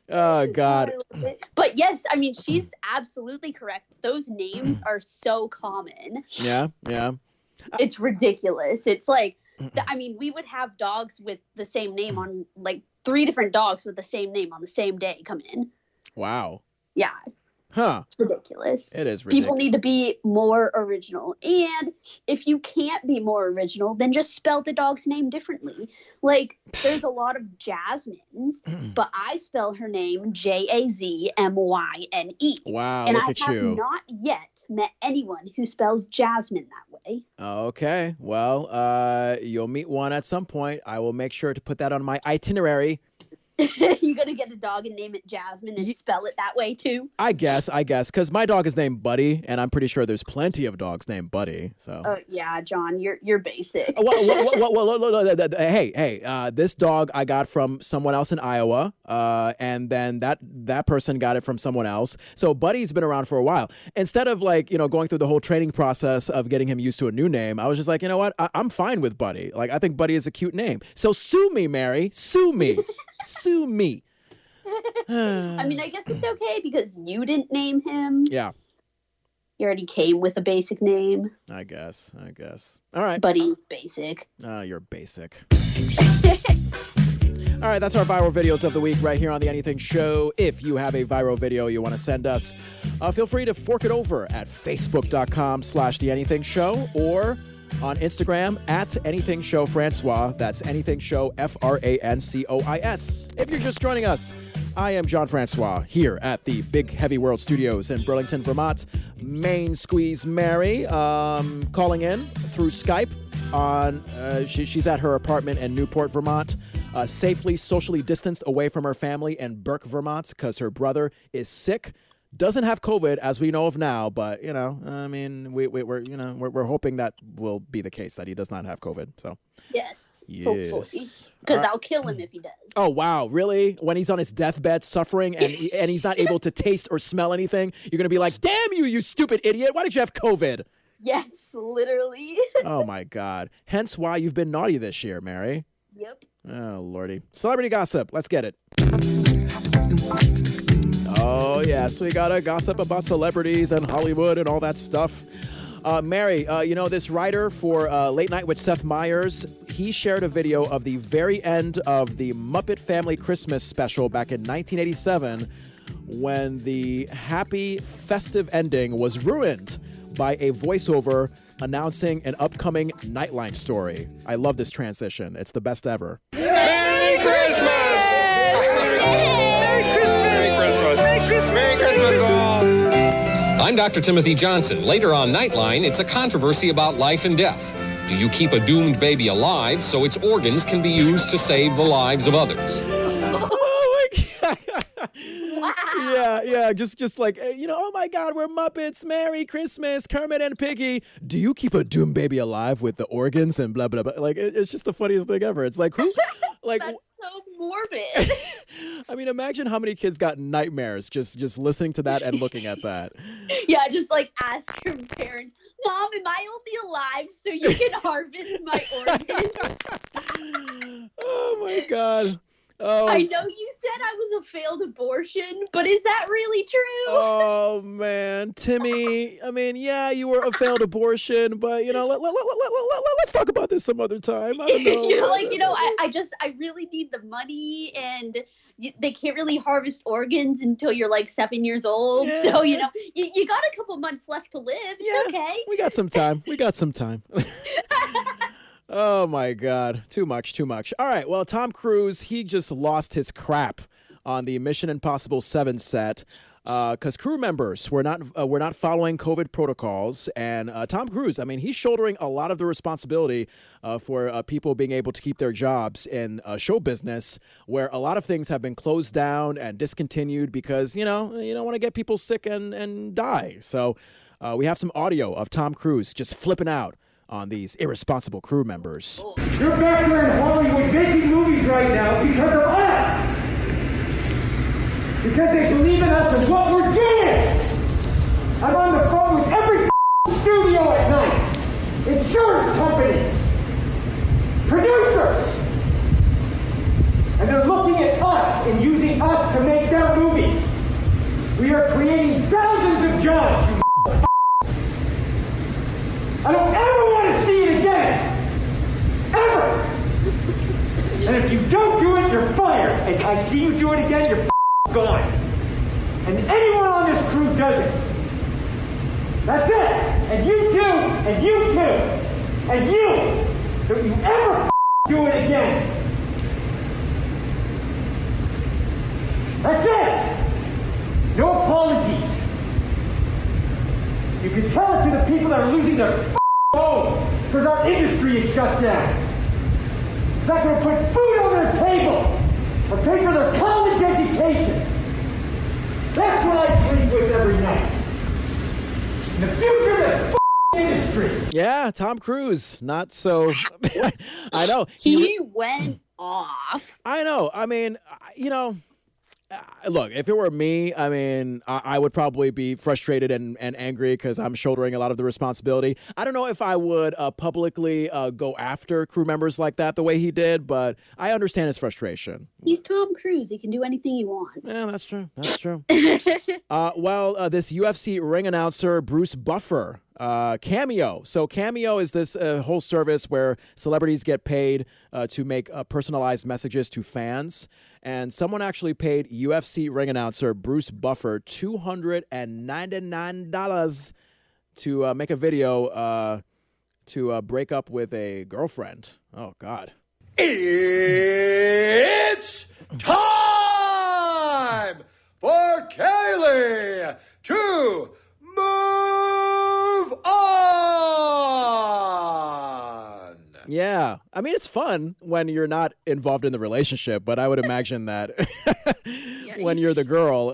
Oh, God. But yes, I mean, she's absolutely correct. Those names are so common. Yeah. It's ridiculous. It's like, I mean, we would have dogs with the same name on, like, 3 different dogs with the same name on the same day come in. Wow. Yeah. Huh. It's ridiculous. It is ridiculous. People need to be more original. And if you can't be more original, then just spell the dog's name differently. Like, there's a lot of Jasmines, but I spell her name Jazmyne. Wow, and look I at have you. not yet met anyone who spells Jasmine that way. Okay. Well, you'll meet one at some point. I will make sure to put that on my itinerary. You gonna get a dog and name it Jasmine and spell it that way too? I guess, because my dog is named Buddy, and I'm pretty sure there's plenty of dogs named Buddy. So. Oh yeah, John, you're basic. Hey, this dog I got from someone else in Iowa, and then that person got it from someone else. So Buddy's been around for a while. Instead of going through the whole training process of getting him used to a new name, I was just like, you know what? I'm fine with Buddy. Like, I think Buddy is a cute name. So sue me, Mary. Sue me. Sue me. I mean, I guess it's okay because you didn't name him. Yeah. He already came with a basic name. I guess. All right. But he's basic. You're basic. All right, that's our viral videos of the week right here on The Anything Show. If you have a viral video you want to send us, feel free to fork it over at facebook.com/The Anything Show or on Instagram at Anything Show Francois. That's Anything Show FRANCOIS. If you're just joining us, I am John Francois here at the Big Heavy World Studios in Burlington, Vermont. Main Squeeze Mary calling in through Skype. She's at her apartment in Newport, Vermont, safely socially distanced away from her family in Burke, Vermont, because her brother is sick. Doesn't have COVID as we know of now, but I mean, we're hoping that will be the case, that he does not have COVID. So yes. Hopefully, because I'll kill him if he does. Oh wow, really? When he's on his deathbed suffering and he's not able to taste or smell anything, you're gonna be like, "Damn you, you stupid idiot! Why did you have COVID?" Yes, literally. Oh my God. Hence why you've been naughty this year, Mary. Yep. Oh Lordy. Celebrity gossip. Let's get it. Oh yeah, so we gotta gossip about celebrities and Hollywood and all that stuff. Mary, this writer for Late Night with Seth Meyers, he shared a video of the very end of the Muppet Family Christmas special back in 1987 when the happy, festive ending was ruined by a voiceover announcing an upcoming Nightline story. I love this transition. It's the best ever. Merry Christmas! Merry Christmas! Merry Christmas! Merry Christmas! Merry Christmas all! I'm Dr. Timothy Johnson. Later on Nightline, it's a controversy about life and death. Do you keep a doomed baby alive so its organs can be used to save the lives of others? Oh my God. Yeah, just like, oh my God, we're Muppets, Merry Christmas, Kermit and Piggy. Do you keep a doomed baby alive with the organs and blah, blah, blah? Like, it's just the funniest thing ever. It's like, who? Like, that's so morbid. I mean, imagine how many kids got nightmares just listening to that and looking at that. Yeah, just like ask your parents, Mom, am I only alive so you can harvest my organs? Oh my God. Oh. I know you said I was a failed abortion, but is that really true? Oh man, Timmy. I mean, yeah, you were a failed abortion, but let's talk about this some other time. I don't know. You're like, I really need the money, and they can't really harvest organs until you're like 7 years old. Yeah. So you got a couple months left to live. It's okay. We got some time. Oh my God. Too much. All right. Well, Tom Cruise, he just lost his crap on the Mission Impossible 7 set because crew members were not following COVID protocols. And Tom Cruise, I mean, he's shouldering a lot of the responsibility for people being able to keep their jobs in show business, where a lot of things have been closed down and discontinued because, you don't want to get people sick and die. So we have some audio of Tom Cruise just flipping out on these irresponsible crew members. You're back there in Hollywood making movies right now because of us! Because they believe in us and what we're doing! I'm on the phone with every studio at night! Insurance companies! Producers! And they're looking at us and using us to make their movies! We are creating thousands of jobs, you I don't ever want to see it again! Ever! And if you don't do it, you're fired. And I see you do it again, you're gone. And anyone on this crew does it. That's it! And you too! And you too! And you! Don't you ever do it again! That's it! No apologies. You can tell it to the people that are losing their homes because our industry is shut down. It's not going to put food on their table or pay for their college education. That's what I sleep with every night. In the future of the industry. Yeah, Tom Cruise. Not so. I know. He went off. I know. I mean, look, if it were me, I mean, I would probably be frustrated and angry because I'm shouldering a lot of the responsibility. I don't know if I would publicly go after crew members like that the way he did, but I understand his frustration. He's Tom Cruise. He can do anything he wants. Yeah, that's true. That's true. This UFC ring announcer, Bruce Buffer, Cameo. So Cameo is this whole service where celebrities get paid to make personalized messages to fans. And someone actually paid UFC ring announcer Bruce Buffer $299 to make a video to break up with a girlfriend. Oh, God. It's time for Kaylee to move on. Yeah. I mean, it's fun when you're not involved in the relationship, but I would imagine that when you're the girl,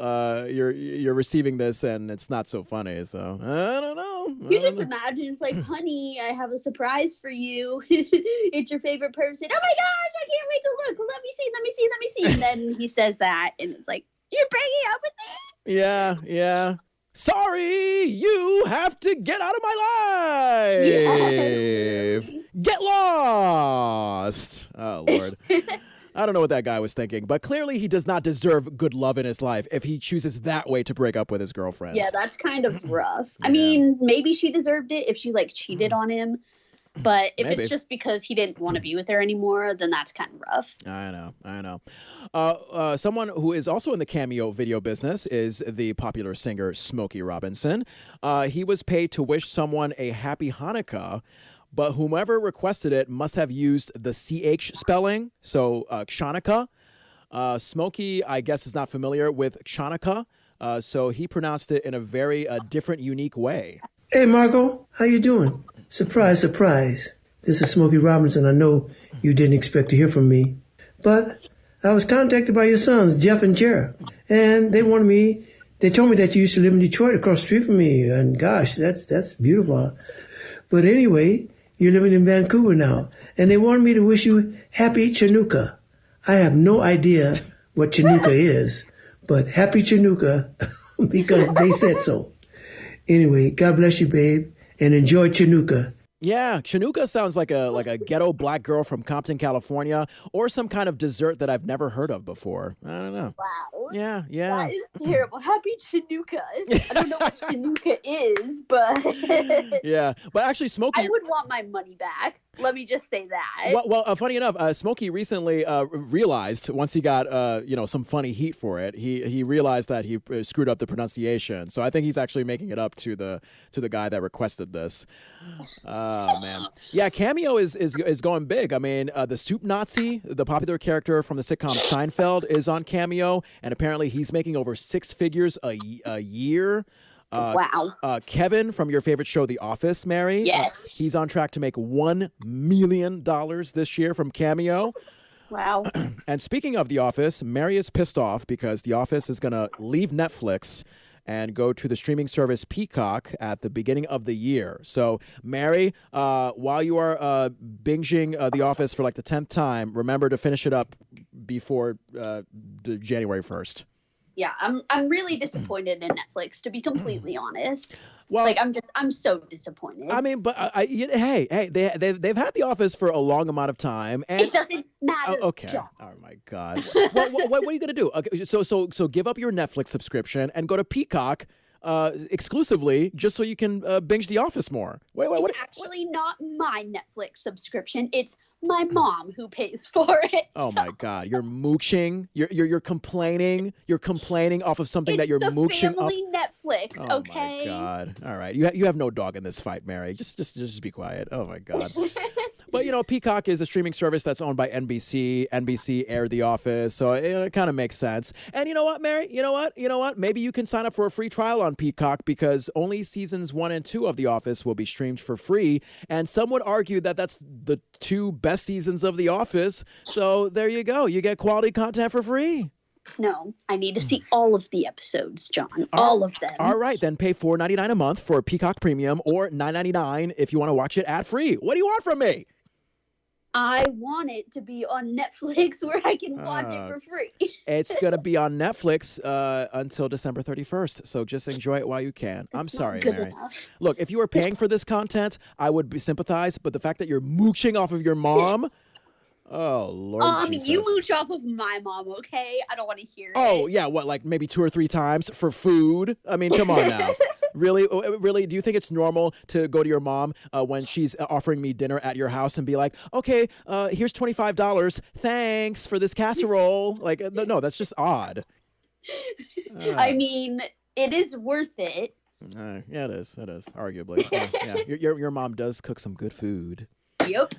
you're receiving this and it's not so funny. So I don't know. You just imagine it's like, honey, I have a surprise for you. It's your favorite person. Oh my gosh, I can't wait to look. Let me see. And then he says that and it's like, you're breaking up with me? Yeah. Sorry, you have to get out of my life. Yes. Get lost. Oh, Lord. I don't know what that guy was thinking, but clearly he does not deserve good love in his life if he chooses that way to break up with his girlfriend. Yeah, that's kind of rough. I mean, maybe she deserved it if she cheated on him. But if it's just because he didn't want to be with her anymore, then that's kind of rough. I know. Someone who is also in the Cameo video business is the popular singer Smokey Robinson. He was paid to wish someone a happy Hanukkah, but whomever requested it must have used the CH spelling, so Chanukah. Smokey, I guess, is not familiar with Chanukah, so he pronounced it in a very different, unique way. Hey, Margot, how you doing? Surprise, surprise. This is Smokey Robinson. I know you didn't expect to hear from me, but I was contacted by your sons, Jeff and Jared, and they told me that you used to live in Detroit across the street from me, and gosh, that's beautiful. But anyway, you're living in Vancouver now, and they wanted me to wish you happy Chanukah. I have no idea what Chanukah is, but happy Chanukah because they said so. Anyway, God bless you, babe, and enjoy Chanukah. Yeah, Chanukah sounds like a ghetto black girl from Compton, California, or some kind of dessert that I've never heard of before. I don't know. Wow. Yeah. That is terrible. Happy Chanukah. I don't know what Chanukah is, but... Yeah, but actually, Smokey... I would want my money back. Let me just say that. Well, funny enough, Smokey recently realized, once he got some funny heat for it, he realized that he screwed up the pronunciation. So I think he's actually making it up to the guy that requested this. Oh man, yeah, Cameo is going big. I mean, the Soup Nazi, the popular character from the sitcom Seinfeld, is on Cameo, and apparently he's making over six figures a year. Wow. Kevin from your favorite show, The Office, Mary. Yes. He's on track to make $1 million this year from Cameo. Wow. And speaking of The Office, Mary is pissed off because The Office is going to leave Netflix and go to the streaming service Peacock at the beginning of the year. So, Mary, while you are binging The Office for like the 10th time, remember to finish it up before January 1st. Yeah, I'm really disappointed in Netflix, to be completely honest. Well, I'm so disappointed. I mean, but hey, they've had The Office for a long amount of time, and it doesn't matter. Okay. John. Oh my God. What are you gonna do? Okay, so give up your Netflix subscription and go to Peacock exclusively, just so you can binge The Office more. It's actually not my Netflix subscription. It's my mom who pays for it. Oh my God, you're mooching. You're complaining. You're complaining off of something that you're mooching off. It's the family Netflix. Oh okay. My God. All right, you have no dog in this fight, Mary. Just be quiet. Oh my God. But Peacock is a streaming service that's owned by NBC. NBC aired The Office, so it kind of makes sense. And you know what, Mary? You know what? Maybe you can sign up for a free trial on Peacock because only seasons 1 and 2 of The Office will be streamed for free. And some would argue that that's the 2 best seasons of The Office. So there you go. You get quality content for free. No, I need to see all of the episodes, John. All of them. All right, then pay $4.99 a month for Peacock Premium or $9.99 if you want to watch it ad-free. What do you want from me? I want it to be on Netflix where I can watch it for free. It's going to be on Netflix until December 31st, so just enjoy it while you can. I'm sorry, Mary. Enough. Look, if you were paying for this content, I would sympathize, but the fact that you're mooching off of your mom, oh, Lord Jesus. You mooch off of my mom, okay? I don't want to hear it. Oh, yeah, what, like maybe 2 or 3 times for food? I mean, come on now. Really? Do you think it's normal to go to your mom when she's offering me dinner at your house and be like, okay, here's $25. Thanks for this casserole. Like, no, that's just odd. I mean, it is worth it. Yeah, it is. It is, arguably. Yeah. Your mom does cook some good food. Yep.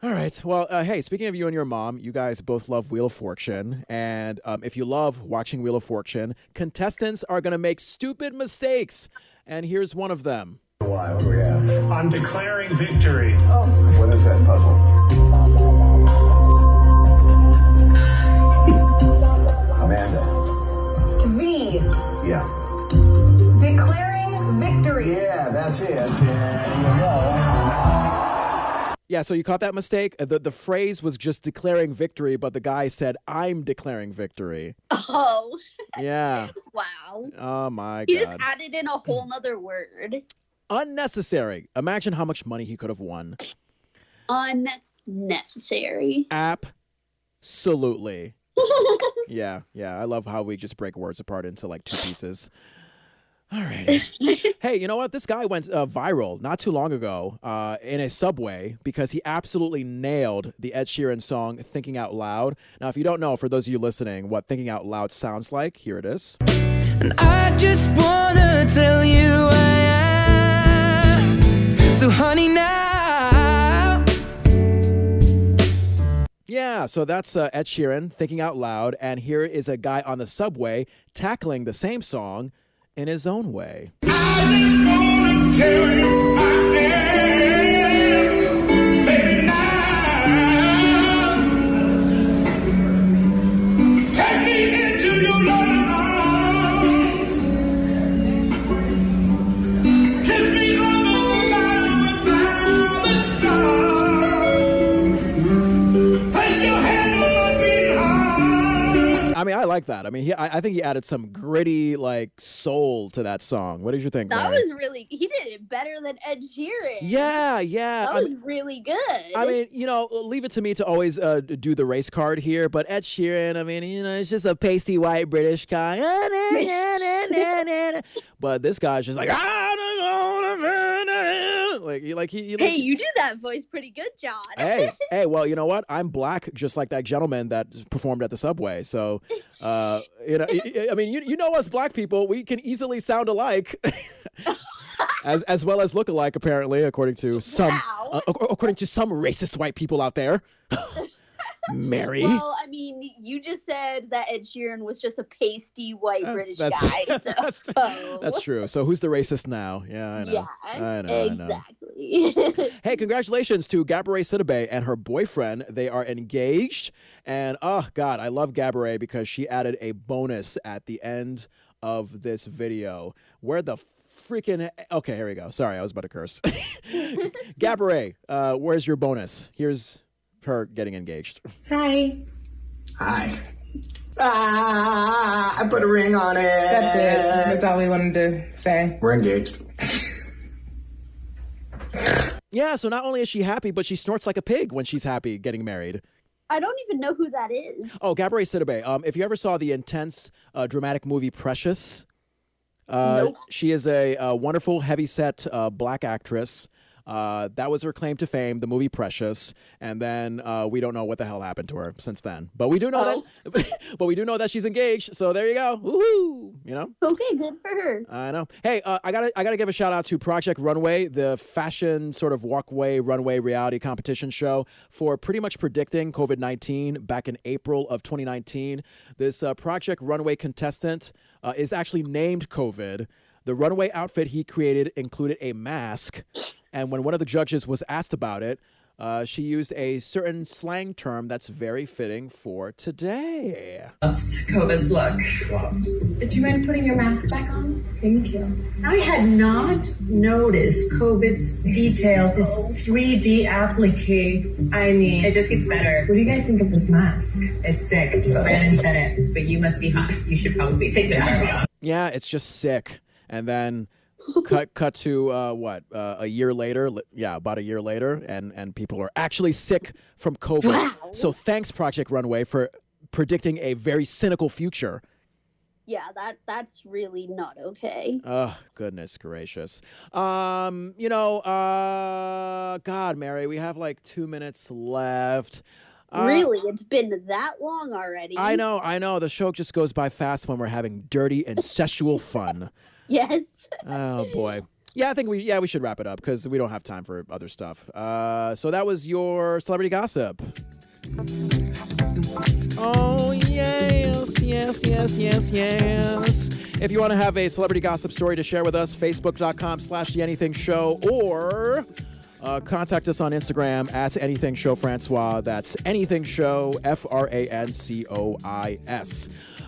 All right. Well, hey, speaking of you and your mom, you guys both love Wheel of Fortune. And if you love watching Wheel of Fortune, contestants are going to make stupid mistakes. And here's one of them. Why? What do we have? I'm declaring victory. Oh. What is that puzzle? Amanda. Me. Yeah. Declaring victory. Yeah, that's it. And you know. Yeah, so you caught that mistake? The phrase was just declaring victory, but the guy said, I'm declaring victory. Oh. Yeah. Wow. Oh, my God. He just added in a whole nother word. Unnecessary. Imagine how much money he could have won. Unnecessary. Absolutely. Yeah. I love how we just break words apart into like 2 pieces. All right. Hey, you know what? This guy went viral not too long ago in a subway because he absolutely nailed the Ed Sheeran song Thinking Out Loud. Now, if you don't know, for those of you listening, what Thinking Out Loud sounds like, here it is. And I just want to tell you I am. So, honey, now. Yeah, so that's Ed Sheeran, Thinking Out Loud. And here is a guy on the subway tackling the same song in his own way. I just want to tell you I am, baby, now. Take me into your loving arms. Kiss me on the night without the stars. Place your hand on my beating heart. I mean, I like that. I mean, I think he added some gritty, like, soul to that song. What did you think, That Mary? was really, he did it better than Ed Sheeran. Yeah. That was really good. I mean, you know, leave it to me to always do the race card here, but Ed Sheeran, I mean, you know, it's just a pasty white British guy. But this guy's just like, hey, you do that voice pretty good, John. hey, well, you know what? I'm black, just like that gentleman that performed at the subway. So, you know, I mean, you know us black people, we can easily sound alike, as well as look alike, apparently, according to some racist white people out there. Mary. Well, I mean, you just said that Ed Sheeran was just a pasty white British guy. So. That's true. So who's the racist now? Yeah, I know. Yeah, I know. exactly. Hey, congratulations to Gabourey Sidibe and her boyfriend. They are engaged. And, oh, God, I love Gabourey because she added a bonus at the end of this video. Where the freaking... Okay, here we go. Sorry, I was about to curse. Gabourey, where's your bonus? Here's her getting engaged. Hi. Hi. I put a ring on it. That's it. That's all we wanted to say. We're engaged. Yeah, so not only is she happy, but she snorts like a pig when she's happy getting married. I don't even know who that is. Oh, Gabourey Sidibe. If you ever saw the intense, dramatic movie Precious, Nope. She is a wonderful, heavy-set black actress. That was her claim to fame, the movie Precious, and then we don't know what the hell happened to her since then. But we do know that she's engaged. So there you go. Woohoo! You know. Okay, good for her. I know. Hey, I gotta give a shout out to Project Runway, the fashion sort of walkway runway reality competition show, for pretty much predicting COVID-19 back in April of 2019. This Project Runway contestant is actually named COVID. The runway outfit he created included a mask. And when one of the judges was asked about it, she used a certain slang term that's very fitting for today. COVID's look. Did you mind putting your mask back on? Thank you. I had not noticed COVID's detail, this 3D applique. I mean, it just gets better. What do you guys think of this mask? It's sick. Brandon said it, but you must be hot. You should probably take that off. Yeah, it's just sick. And then cut to a year later? Yeah, about a year later, and people are actually sick from COVID. Wow. So thanks, Project Runway, for predicting a very cynical future. Yeah, that's really not okay. Oh, goodness gracious. God, Mary, we have like 2 minutes left. Really? It's been that long already? I know. The show just goes by fast when we're having dirty and sexual fun. Yes. Oh, boy. Yeah, I think we should wrap it up because we don't have time for other stuff. So that was your celebrity gossip. Oh, yes. If you want to have a celebrity gossip story to share with us, facebook.com/theanythingshow or contact us on Instagram at anythingshowfrancois. That's anythingshow, FRANCOIS.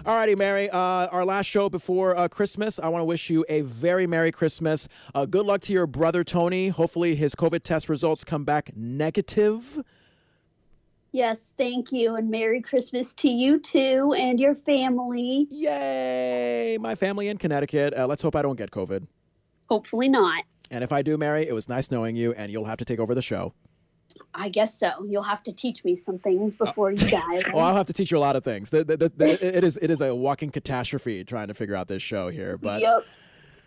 Alrighty, Mary, our last show before Christmas. I want to wish you a very Merry Christmas. Good luck to your brother, Tony. Hopefully his COVID test results come back negative. Yes, thank you, and Merry Christmas to you too and your family. Yay! My family in Connecticut. Let's hope I don't get COVID. Hopefully not. And if I do, Mary, it was nice knowing you, and you'll have to take over the show. I guess so. You'll have to teach me some things before you die. Well, I'll have to teach you a lot of things. It is a walking catastrophe trying to figure out this show here. But yep.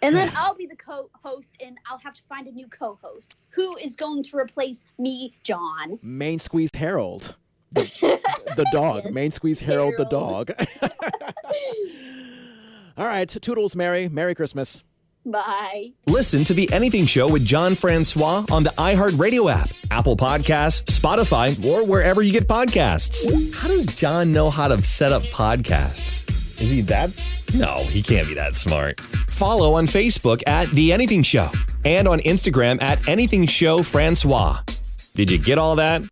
And then I'll be the co-host, and I'll have to find a new co-host. Who is going to replace me, John? Main Squeeze Harold. The dog. Yes. Main Squeeze Harold the dog. All right. Toodles, Mary. Merry Christmas. Bye. Listen to The Anything Show with John Francois on the iHeartRadio app, Apple Podcasts, Spotify, or wherever you get podcasts. How does John know how to set up podcasts? Is he that? No, he can't be that smart. Follow on Facebook at The Anything Show and on Instagram at Anything Show Francois. Did you get all that?